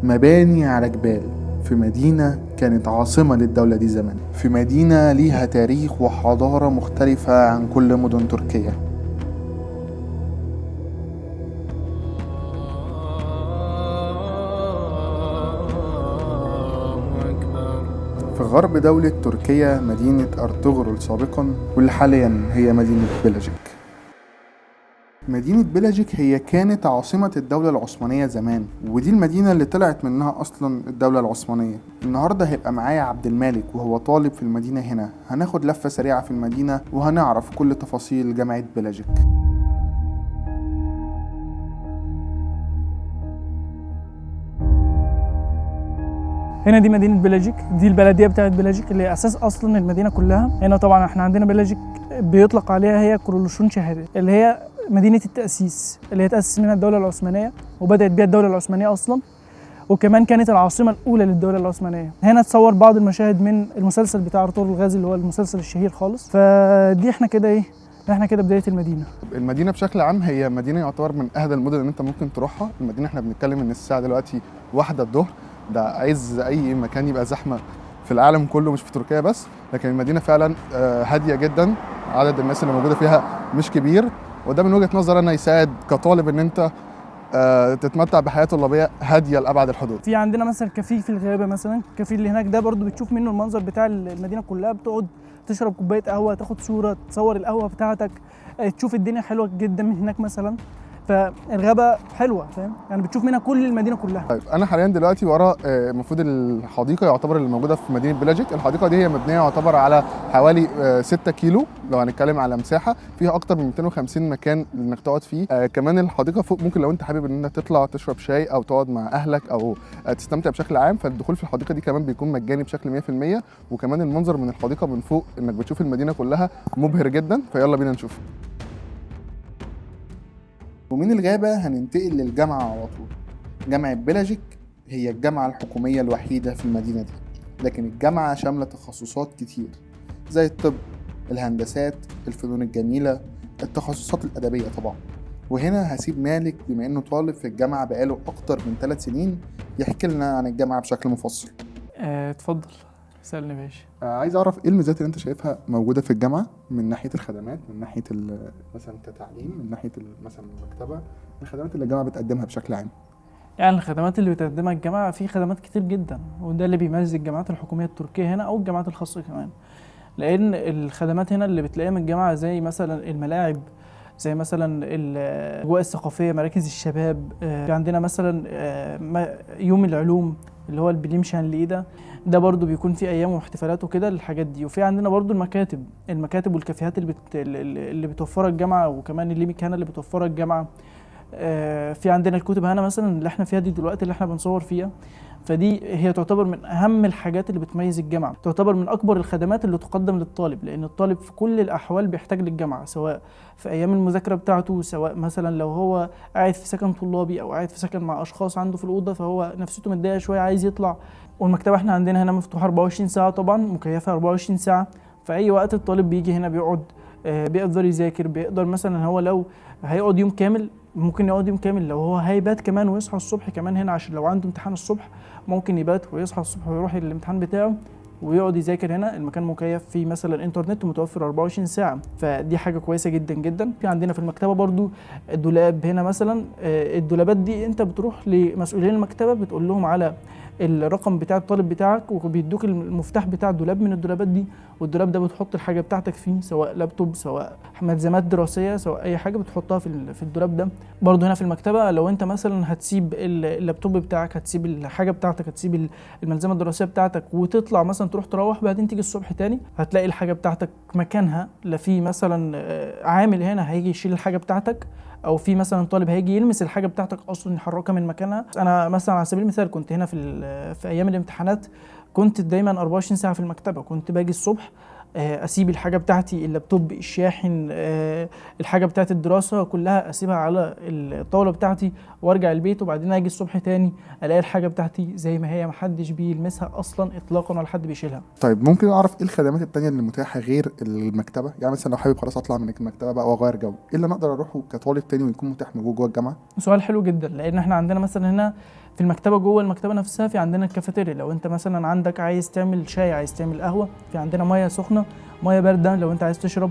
مباني على جبال في مدينة كانت عاصمة للدولة دي زمان، في مدينة ليها تاريخ وحضارة مختلفة عن كل مدن تركيا. في غرب دولة تركيا مدينة أرطغرل سابقا، واللي حاليا هي مدينة بلجيك. مدينة بلجيك هي كانت عاصمة الدولة العثمانية زمان، ودي المدينة اللي طلعت منها أصلا الدولة العثمانية. النهاردة هيبقى معايا عبد المالك وهو طالب في المدينة هنا، هناخد لفة سريعة في المدينة وهنعرف كل تفاصيل جامعة بلجيك. هنا دي مدينة بلجيك، دي البلدية بتاعت بلجيك اللي أساس أصلا المدينة كلها. هنا طبعا احنا عندنا بلجيك بيطلق عليها هي كرولوشون شهادة، اللي هي مدينة التأسيس اللي هي تأسس منها الدولة العثمانية وبدأت بيها الدولة العثمانية أصلا، وكمان كانت العاصمة الأولى للدولة العثمانية. هنا تصور بعض المشاهد من المسلسل بتاع أرطغرل الغازي اللي هو المسلسل الشهير خالص. فدي احنا كده بداية المدينة. المدينة بشكل عام هي مدينة يعتبر من أهدى المدن اللي أنت ممكن تروحها. المدينة احنا بنتكلم إن الساعة دلوقتي 1 الظهر، ده عايز أي مكان يبقى زحمة في العالم كله مش في تركيا بس. لكن المدينة فعلا هادية جدا، عدد الناس اللي موجودة فيها مش كبير، وده من وجهة نظر أنا يساعد كطالب إن أنت تتمتع بحياة طلابية هادية لأبعد الحدود. في عندنا مثلا كافيه في الغابة، مثلا الكافيه اللي هناك ده برضو بتشوف منه المنظر بتاع المدينة كلها، بتقعد تشرب كوباية قهوة، تاخد صورة، تصور القهوة بتاعتك، تشوف الدنيا حلوة جدا من هناك مثلا. فالغابة حلوة، فاهم يعني، بتشوف منها كل المدينة كلها. طيب أنا حاليا دلوقتي ورا المفروض الحديقة يعتبر اللي موجودة في مدينة بلجيك. الحديقة دي هي مبنية يعتبر على حوالي 6 كيلو، لو هنتكلم على مساحة فيها أكتر من 250 مكان إنك تقعد فيه. كمان الحديقة فوق ممكن لو أنت حابب إن أنت تطلع تشرب شاي أو تقعد مع أهلك أو تستمتع بشكل عام، فالدخول في الحديقة دي كمان بيكون مجاني بشكل 100%. وكمان المنظر من الحديقة من فوق إنك بتشوف المدينة كلها مبهر جدا، فيلا بينا نشوف. ومن الغابة هننتقل للجامعة على طول. جامعة بلجيك هي الجامعة الحكومية الوحيدة في المدينة دي، لكن الجامعة شاملة تخصصات كتير زي الطب، الهندسات، الفنون الجميلة، التخصصات الأدبية طبعا. وهنا هسيب مالك بما إنه طالب في الجامعة بقاله أكتر من 3 سنين يحكي لنا عن الجامعة بشكل مفصل. اتفضل سألني باشا. عايز أعرف إيه الميزات اللي أنت شايفها موجودة في الجامعة من ناحية الخدمات، من ناحية مثلا كتعليم، من ناحية مثلا المكتبة، الخدمات اللي الجامعة بتقدمها بشكل عام. يعني الخدمات اللي بتقدمها الجامعة في خدمات كتير جدا، وده اللي بيميز الجامعات الحكومية التركية هنا أو الجامعات الخاصة كمان. لأن الخدمات هنا اللي بتلاقيها من الجامعة زي مثلا الملاعب، زي مثلا الأجواء الثقافية، مراكز الشباب. في عندنا مثلا يوم العلوم اللي هو البليمشان ليدا، ده برضو بيكون في أيام واحتفالات وكده الحاجات دي. وفي عندنا برضو المكاتب والكافيهات اللي بتوفرها الجامعة، وكمان الليميك هنا اللي بتوفرها الجامعة. في عندنا الكتب هنا مثلا اللي احنا فيها دي دلوقتي اللي احنا بنصور فيها، فدي هي تعتبر من اهم الحاجات اللي بتميز الجامعه، تعتبر من اكبر الخدمات اللي تقدم للطالب، لان الطالب في كل الاحوال بيحتاج للجامعه، سواء في ايام المذاكره بتاعته، سواء مثلا لو هو قاعد في سكن طلابي او قاعد في سكن مع اشخاص عنده في الاوضه فهو نفسيته متضايقه شويه عايز يطلع. والمكتبه احنا عندنا هنا مفتوحه 24 ساعه، طبعا مكيفه 24 ساعه، في اي وقت الطالب بيجي هنا بيقعد بيقدر يذاكر، بيقدر مثلا هو لو هيقعد يوم كامل ممكن يقعد يوم كامل، لو هو هيبات كمان ويصحى الصبح كمان هنا عشان لو عنده امتحان الصبح ممكن يبات ويصحى الصبح ويروح الامتحان بتاعه ويقعد يذاكر هنا. المكان مكيف فيه مثلا انترنت متوفر 24 ساعة، فدي حاجة كويسة جدا جدا. في عندنا في المكتبة برضو الدولاب هنا مثلا، الدولابات دي انت بتروح لمسؤولين المكتبة بتقول لهم على الرقم بتاع الطالب بتاعك وبيدوك المفتاح بتاع الدولاب من الدولابات دي، والدولاب ده بتحط الحاجه بتاعتك فيه، سواء لابتوب، سواء ملزمات دراسيه، سواء اي حاجه بتحطها في الدولاب ده. برضه هنا في المكتبه لو انت مثلا هتسيب اللابتوب بتاعك، هتسيب الحاجه بتاعتك، هتسيب الملزمه الدراسيه بتاعتك وتطلع مثلا تروح بعدين تيجي الصبح تاني، هتلاقي الحاجه بتاعتك مكانها. لا في مثلا عامل هنا هيجي يشيل الحاجه بتاعتك، او في مثلا طالب هيجي يلمس الحاجه بتاعتك اصلا يحركها من مكانها. انا مثلا على سبيل المثال كنت هنا في ايام الامتحانات كنت دايما 24 ساعه في المكتبه، كنت باجي الصبح اسيب الحاجه بتاعتي، اللابتوب، الشاحن، الحاجه بتاعت الدراسه كلها اسيبها على الطاوله بتاعتي وارجع البيت، وبعدين اجي الصبح تاني الاقي الحاجه بتاعتي زي ما هي، محدش بيلمسها اصلا اطلاقا ولا حد بيشيلها. طيب ممكن اعرف ايه الخدمات التانية اللي متاحة غير المكتبة؟ يعني مثلا لو حابب خلاص اطلع من المكتبة بقى واغير جو، ايه اللي انا اقدر اروحه كطالب تاني ويكون متاح موجود جوه الجامعة؟ سؤال حلو جدا، لان احنا عندنا مثلا هنا في المكتبه، جوه المكتبه نفسها في عندنا الكافيتيريا، لو انت مثلا عندك عايز تعمل شاي، عايز تعمل قهوه، في عندنا ميه سخنه، ميه بارده لو انت عايز تشرب.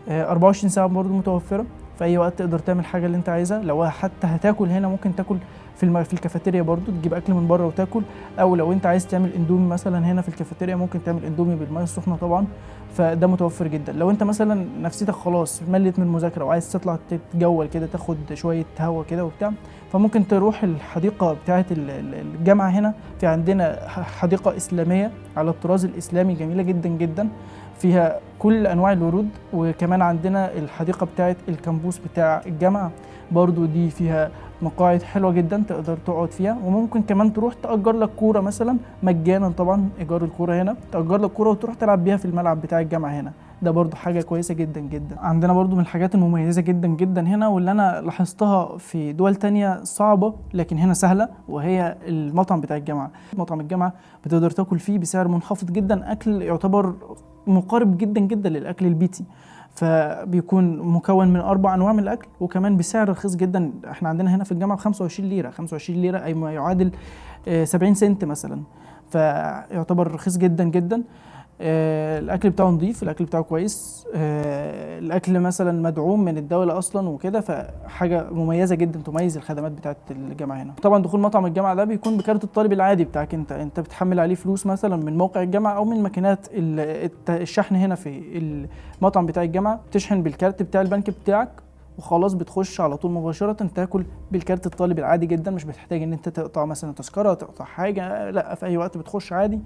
24 ساعه برضه متوفره، في اي وقت تقدر تعمل حاجه اللي انت عايزها. لو حتى هتاكل هنا ممكن تاكل في الكافيتيريا برضه، تجيب اكل من بره وتاكل. او لو انت عايز تعمل اندومي مثلا هنا في الكافيتيريا ممكن تعمل اندومي بالميه السخنه طبعا، فده متوفر جدا. لو انت مثلا نفسيتك خلاص ملت من المذاكره وعايز تطلع تتجول كده، تاخد شويه هوا كده وبتاع، فممكن تروح الحديقه بتاعه الجامعه. هنا في عندنا حديقه اسلاميه على الطراز الاسلامي، جميله جدا جدا، فيها كل انواع الورود. وكمان عندنا الحديقه بتاعه الكامبوس بتاع الجامعه، برضو دي فيها مقاعد حلوه جدا تقدر تقعد فيها. وممكن كمان تروح تأجر لك كوره مثلا مجانا، طبعا ايجار الكوره هنا، تأجر لك كوره وتروح تلعب بيها في الملعب بتاع الجامعه هنا، ده برضو حاجه كويسه جدا جدا. عندنا برضو من الحاجات المميزه جدا جدا هنا، واللي انا لاحظتها في دول تانية صعبه لكن هنا سهله، وهي المطعم بتاع الجامعه. مطعم الجامعه بتقدر تاكل فيه بسعر منخفض جدا، اكل يعتبر مقارب جدا جدا للاكل البيتي، فبيكون مكون من 4 انواع من الاكل، وكمان بسعر رخيص جدا. احنا عندنا هنا في الجامعه ب 25 ليره، 25 ليره اي ما يعادل 70 سنت مثلا، فيعتبر رخيص جدا جدا. الاكل بتاعه نظيف، الاكل بتاعه كويس، الاكل مثلا مدعوم من الدوله اصلا وكده، فحاجه مميزه جدا تميز الخدمات بتاعه الجامعه هنا. طبعا دخول مطعم الجامعه ده بيكون بكارت الطالب العادي بتاعك انت بتحمل عليه فلوس مثلا من موقع الجامعه او من ماكينات الشحن هنا في المطعم بتاع الجامعه، بتشحن بالكارت بتاع البنك بتاعك وخلاص، بتخش على طول مباشرة تاكل بالكارت الطالب العادي جدا، مش بتحتاج ان انت تقطع مثلا تذكرة، تقطع حاجة، لا، في اي وقت بتخش عادي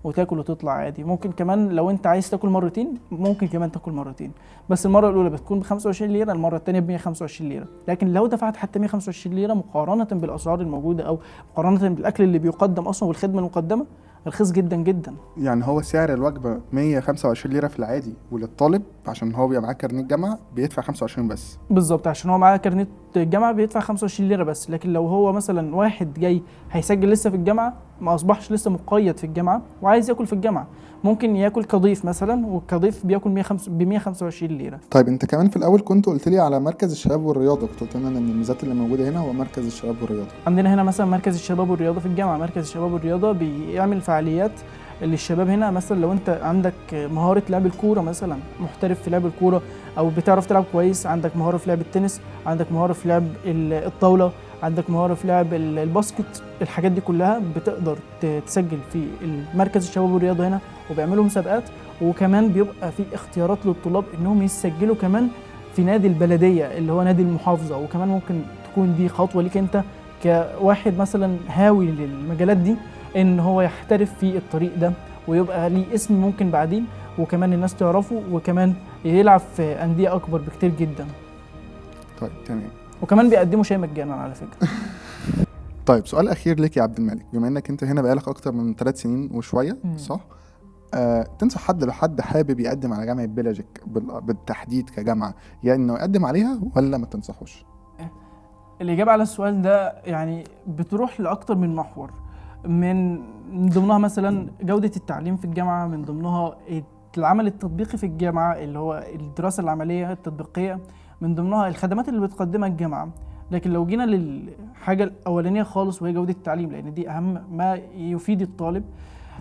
وتاكل وتطلع عادي. ممكن كمان لو انت عايز تاكل مرتين ممكن كمان تاكل مرتين، بس المرة الأولى بتكون ب 25 ليرة، المرة الثانية ب 125 ليرة. لكن لو دفعت حتى 125 ليرة مقارنة بالأسعار الموجودة أو مقارنة بالأكل اللي بيقدم أصلا والخدمة المقدمة، رخيص جدا جدا. يعني هو سعر الوجبة 125 ليرة في العادي، وللطالب عشان هو بيبقى معاه كارنيه جامعة بيدفع 25 بس. بالظبط، عشان هو معاه كارنيه الجامعة بيدفع 25 ليرة بس. لكن لو هو مثلا واحد جاي هيسجل لسه في الجامعة، ما أصبحش لسه مقيد في الجامعة وعايز ياكل في الجامعة، ممكن ياكل كضيف مثلا، والكضيف بياكل ب 125 ليرة. طيب انت كمان في الاول كنت قلت لي على مركز الشباب والرياضة، كنت قلت لنا ان من الميزات اللي موجودة هنا هو مركز الشباب والرياضة. عندنا هنا مثلا مركز الشباب والرياضة في الجامعة، مركز الشباب والرياضة بيعمل فعاليات للشباب هنا. مثلا لو انت عندك مهارة لعب الكورة مثلا، محترف في لعب الكورة او بتعرف تلعب كويس، عندك مهارة في لعب التنس، عندك مهارة في لعب الطاولة، عندك مهارة في لعب الباسكت، الحاجات دي كلها بتقدر تسجل في المركز الشباب والرياضة هنا، وبيعملوا مسابقات. وكمان بيبقى في اختيارات للطلاب انهم يسجلوا كمان في نادي البلدية اللي هو نادي المحافظة، وكمان ممكن تكون دي خطوة ليك انت كواحد مثلا هاوي للمجالات دي، ان هو يحترف في الطريق ده ويبقى ليه اسم ممكن بعدين، وكمان الناس تعرفه، وكمان يلعب في أندية أكبر بكتير جدا. طيب تمام. وكمان بيقدموا شاي مجانا على فكرة. طيب سؤال أخير ليك يا عبد الملك، بما إنك أنت هنا بقالك أكتر من 3 سنين وشوية، صح؟ تنصح حد لو حد حابب يقدم على جامعة بيلاجيك بالتحديد كجامعة، يعني إنه يقدم عليها ولا ما تنصحوش؟ الإجابة على السؤال ده يعني بتروح لأكتر من محور، من ضمنها مثلا جودة التعليم في الجامعة، من ضمنها العمل التطبيقي في الجامعة اللي هو الدراسة العملية التطبيقية، من ضمنها الخدمات اللي بتقدمها الجامعة. لكن لو جينا للحاجة الأولانية خالص وهي جودة التعليم، لأن دي أهم ما يفيد الطالب،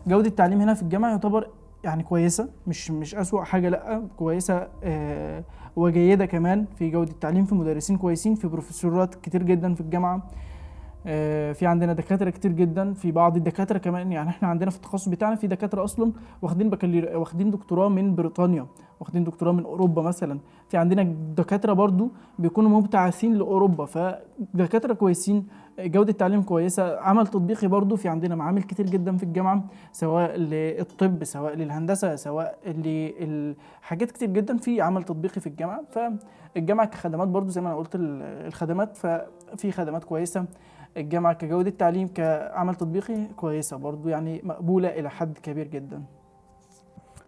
جودة التعليم هنا في الجامعة يعتبر يعني كويسة، مش أسوأ حاجة، لأ كويسة وجيدة كمان. في جودة التعليم، في مدرسين كويسين، في بروفيسورات كتير جدا في الجامعة، في عندنا دكاترة كتير جدا، في بعض الدكاترة كمان، يعني احنا عندنا في التخصص بتاعنا في دكاترة اصلا واخدين دكتوراه من بريطانيا، واخدين دكتوراه من اوروبا مثلا. في عندنا دكاترة برضو بيكونوا مبتعثين لاوروبا، فدكاترة كويسين، جودة التعليم كويسة. عمل تطبيقي برضو، في عندنا معامل كتير جدا في الجامعة، سواء للطب سواء للهندسة سواء لحاجات كتير جدا، في عمل تطبيقي في الجامعة. فالجامعة كخدمات برضو زي ما انا قلت الخدمات، ففي خدمات كويسة. الجامعة كجودة تعليم كعمل تطبيقي كويسة برضو، يعني مقبولة إلى حد كبير جدا.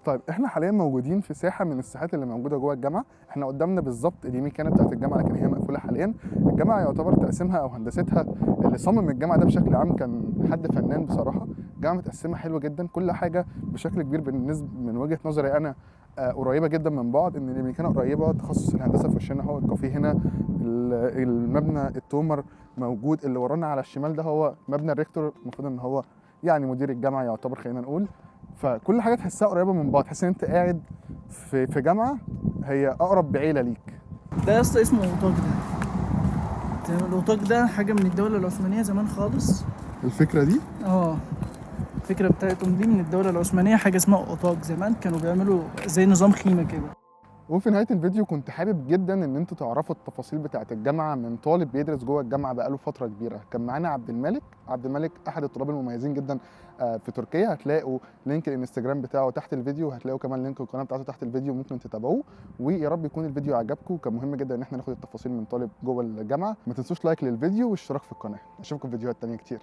طيب احنا حاليا موجودين في ساحه من الساحات اللي موجوده جوه الجامعه، احنا قدامنا بالظبط اليمين كانت بتاعت الجامعه لكن هي مقفوله حاليا. الجامعه يعتبر تقسيمها او هندستها، اللي صمم الجامعه ده بشكل عام كان حد فنان بصراحه. الجامعه متقسمه حلوه جدا، كل حاجه بشكل كبير بالنسبه من وجهه نظري انا قريبه جدا من بعض، ان الامريكان قريبه، تخصص الهندسه في وشنا، هو الكافيه هنا، المبنى التومر موجود، اللي ورانا على الشمال ده هو مبنى الريكتور، المفروض ان هو يعني مدير الجامعه يعتبر، خلينا نقول. فكل حاجه تحسها قريبه من بعض، تحس ان انت قاعد في جامعه هي اقرب بعيله ليك. ده يا اسطى اسمه اوتاك ده. الاوتاك ده حاجه من الدوله العثمانيه زمان خالص. الفكره دي الفكره بتاعتهم دي من الدوله العثمانيه، حاجه اسمها اوتاك. زمان كانوا بيعملوا زي نظام خيمه كده. وفي نهايه الفيديو كنت حابب جدا ان انتوا تعرفوا التفاصيل بتاعه الجامعه من طالب بيدرس جوه الجامعه بقاله فتره كبيره. كان معانا عبد الملك احد الطلاب المميزين جدا في تركيا. هتلاقوا لينك الانستجرام بتاعه تحت الفيديو، هتلاقوا كمان لينك القناه بتاعته تحت الفيديو، ممكن تتابعوه. ويا رب يكون الفيديو عجبكم، كان مهم جدا ان احنا ناخد التفاصيل من طالب جوه الجامعه. ما تنسوش لايك للفيديو واشتراك في القناه. اشوفكم في فيديوهات تانيه كتير.